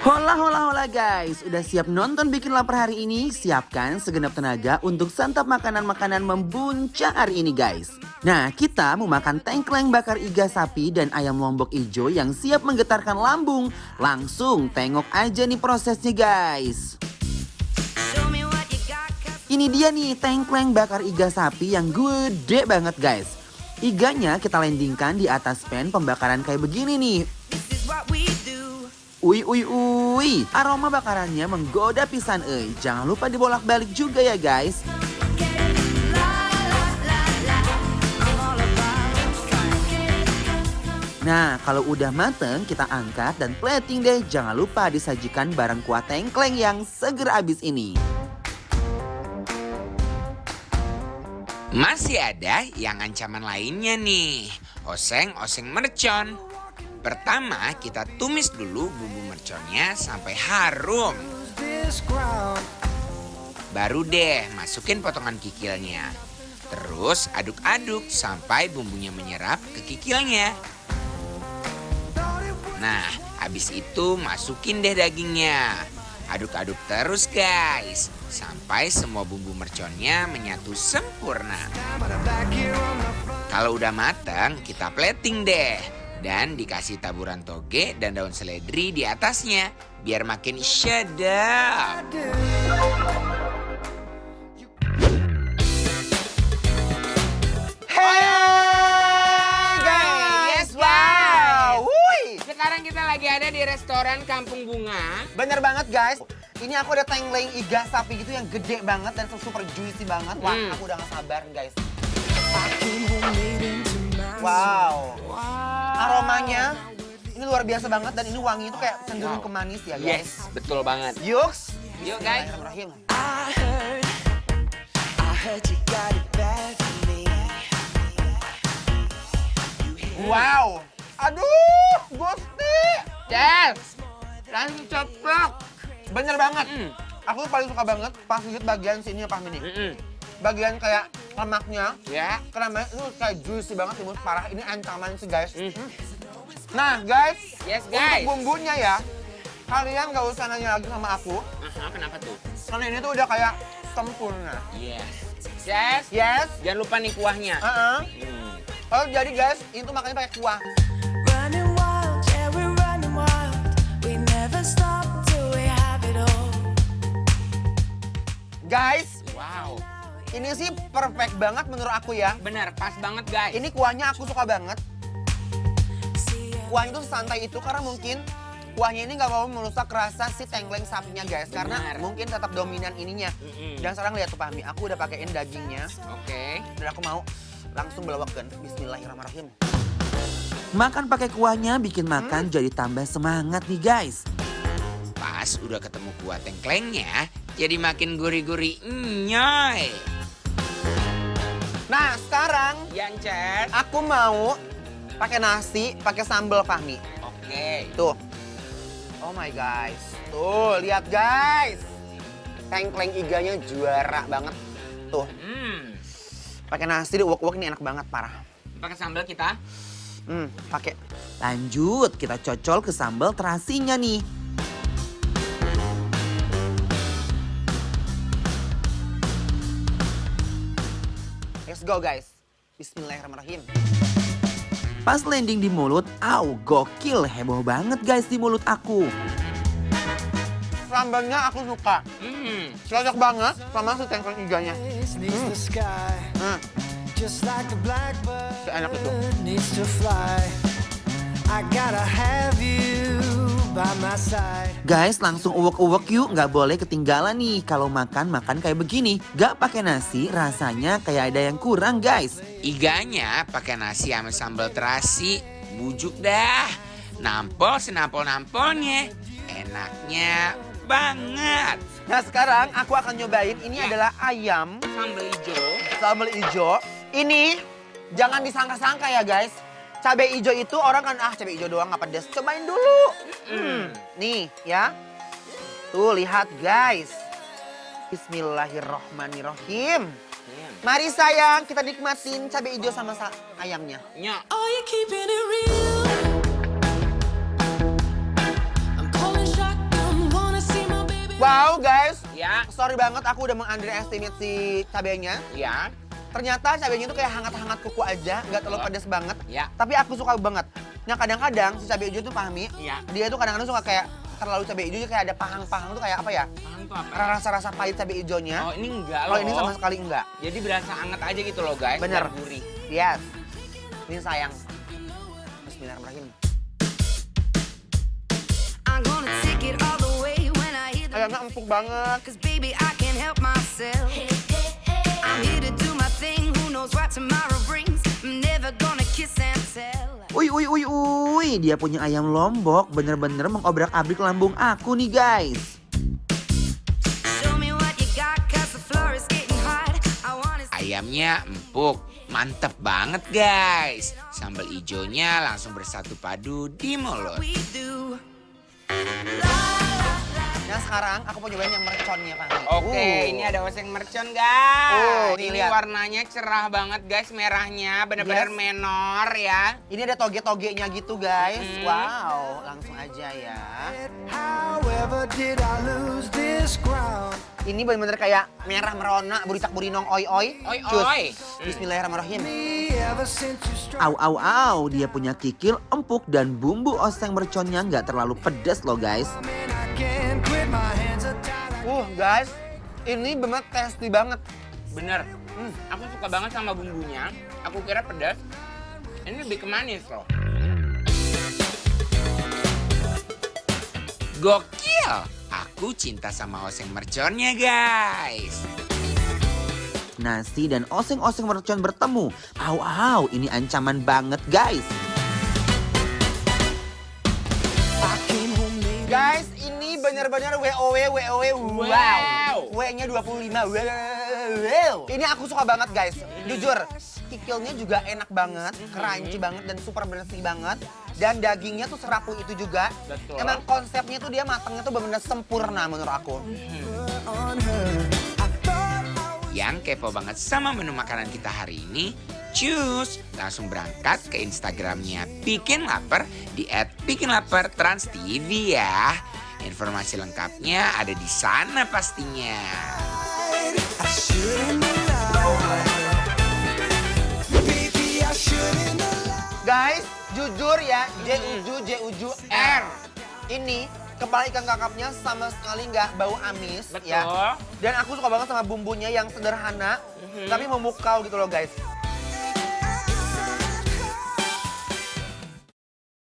Hola hola hola guys, udah siap nonton Bikin Lapar hari ini? Siapkan segenap tenaga untuk santap makanan-makanan membuncah hari ini guys. Nah, kita mau makan tengkleng bakar iga sapi dan ayam lombok ijo yang siap menggetarkan lambung. Langsung tengok aja nih prosesnya guys. Ini dia nih tengkleng bakar iga sapi yang gede banget guys. Iganya kita landingkan di atas pan pembakaran kayak begini nih. Ui, aroma bakarannya menggoda pisan Jangan lupa dibolak-balik juga ya guys. Nah, kalau udah mateng kita angkat dan plating deh. Jangan lupa disajikan bareng kuah tengkleng yang seger abis ini. Masih ada yang ancaman lainnya nih. Oseng-oseng mercon. Pertama, kita tumis dulu bumbu merconnya sampai harum. Baru deh masukin potongan kikilnya. Terus aduk-aduk sampai bumbunya menyerap ke kikilnya. Nah, habis itu masukin deh dagingnya. Aduk-aduk terus guys, sampai semua bumbu merconnya menyatu sempurna. Kalau udah matang, kita plating deh. Dan dikasih taburan toge dan daun seledri di atasnya, biar makin sedap. Hey guys, wow! Wuih. Sekarang kita lagi ada di restoran Kampung Bunga. Bener banget guys. Ini aku ada tengkleng iga sapi gitu yang gede banget dan super juicy banget. Wah, aku udah gak sabar guys. Wow. Aromanya ini luar biasa banget dan ini wangi itu kayak cenderung ke manis ya guys. Yes, betul banget. Yuks. Yuk guys. Bismillahirrahmanirrahim. Wow. Aduh, Gusti. Yes. Langsung ceplok. Bener banget. Aku paling suka banget pas lihat bagian sini ya Pak Mini. Bagian kayak lemaknya, Ya. keramanya itu kayak juicy banget, timun parah. Ini ancaman sih guys. Nah guys, Yes guys. untuk bumbunya ya, kalian gak usah nanya lagi sama aku. Kenapa tuh? Karena ini tuh udah kayak sempurna. Yes. Yes. Yes. Jangan lupa nih kuahnya. Oh jadi guys, ini tuh makannya pakai kuah. Running wild, yeah, we're running wild. We never stop till we have it all. Guys, Wow. ini sih perfect banget menurut aku ya. Bener, pas banget guys. Ini kuahnya aku suka banget. Kuahnya tuh santai itu karena mungkin kuahnya ini nggak mau merusak rasa si tengkleng sapinya guys. Karena Benar. mungkin tetap dominan ininya. Dan sekarang lihat tuh Pahmi, aku udah pakein dagingnya. Oke. Dan aku mau langsung belawakan. Bismillahirrahmanirrahim. Makan pakai kuahnya bikin makan jadi tambah semangat nih guys. Pas udah ketemu kuah tengklengnya, jadi makin gurih-gurih nyoy. Nah sekarang Yancer. aku mau pakai nasi, pakai sambal Fahmi. Oke. Tuh. Oh my guys. Tuh, lihat guys. Tengkleng iganya juara banget. Tuh. Pakai nasi diuak-uak ini enak banget parah. Pakai sambal kita. Pakai. Lanjut, kita cocol ke sambal terasinya nih. Let's go guys. Bismillahirrahmanirrahim. Pas landing di mulut, gokil, heboh banget guys di mulut aku. Sambalnya aku suka. Cocok banget sama si tengkleng iganya. Neath the sky, just like a blackbird Enak itu. needs to fly. I gotta have you by my side. Guys, langsung uwek-uwek yuk. Nggak boleh ketinggalan nih kalau makan kayak begini. Nggak pakai nasi, rasanya kayak ada yang kurang guys. Iganya pakai nasi sama sambal terasi. Bujuk dah. Nampol senampol-nampolnya. Enaknya banget. Nah sekarang aku akan nyobain. Ini adalah ayam Sambal hijau. sambal ijo. Ini jangan disangka-sangka ya guys. Cabai ijo itu orang kan cabai ijo doang nggak pedas. Cobain dulu. Nih ya. Tuh lihat guys. Bismillahirrohmanirrohim. Mari sayang kita nikmatin cabai ijo sama ayamnya. Nyok. Oh, you're keeping it real. I'm calling shotgun. Tahu guys, Ya, sorry banget aku udah meng-underestimate si cabenya. ya, Ternyata cabenya itu kayak hangat-hangat kuku aja, nggak terlalu pedas banget. ya. Tapi aku suka banget. Nah kadang-kadang si cabai hijau tuh Fahmi, Iya. dia tuh kadang-kadang suka kayak terlalu cabai hijau kayak ada pahang-pahang tuh kayak apa ya? Paham tuh apa? Rasa-rasa pahit cabai hijaunya. Oh, ini enggak Kalau loh. ini sama sekali enggak. Jadi berasa anget aja gitu loh guys. Bener. dan gurih. Yes. Ini sayang. Bismillahirrahmanirrahim. I'm gonna take it all the way when I hear the Ayamnya empuk banget. Cause baby, I can't help myself. I'm here to do my thing, who knows what tomorrow brings. I'm never gonna kiss and tell. Uy, dia punya ayam lombok bener-bener mengobrak-abrik lambung aku nih guys. Show me what you got, cause the floor is getting hot. I wanna see Ayamnya empuk, mantep banget guys. Sambal ijonya langsung bersatu padu di mulut. what we do. Nah sekarang aku mau nyobain yang merconnya Fahmi. Oke, ini ada oseng mercon guys. nih Ini lihat. warnanya cerah banget guys, merahnya bener-bener Yes. menor ya. Ini ada toge-togenya gitu guys. Hmm. Wow, langsung aja ya. However did I lose this ground? Ini bener-bener kayak merah merona, buritak burinong oi-oi. Oi, Cus. oi. Bismillahirrahmanirrahim. Me ever since you struck. Au, dia punya kikil empuk dan bumbu oseng merconnya nggak terlalu pedas loh guys. Man, I can't quit. My hands are tied. Guys, ini bener tasty banget. Bener. Aku suka banget sama bumbunya. Aku kira pedas. Ini lebih ke manis loh. Gokil. Aku cinta sama oseng merconnya guys. Nasi dan oseng-oseng mercon bertemu. Au, ini ancaman banget guys. I came home late. Guys, ini bener-bener WOW. Wow. W-nya 25. Wow. Ini aku suka banget guys. Jujur, kikilnya juga enak banget, crunchy banget dan super bersih banget. Dan dagingnya tuh serapu itu juga. Betul. Emang konsepnya tuh dia matangnya tuh bener-bener sempurna menurut aku. On her. I thought I was. Yang kepo banget sama menu makanan kita hari ini, cus, langsung berangkat ke Instagramnya Bikin Lapar di @bikinlapertransTV ya. Informasi lengkapnya ada di sana pastinya. I shouldn't have lied. Baby, I shouldn't have lied. Guys, jujur ya, Juju R. Ini kepala ikan kakapnya sama sekali nggak bau amis Betul. ya. Dan aku suka banget sama bumbunya yang sederhana, tapi memukau gitu loh guys.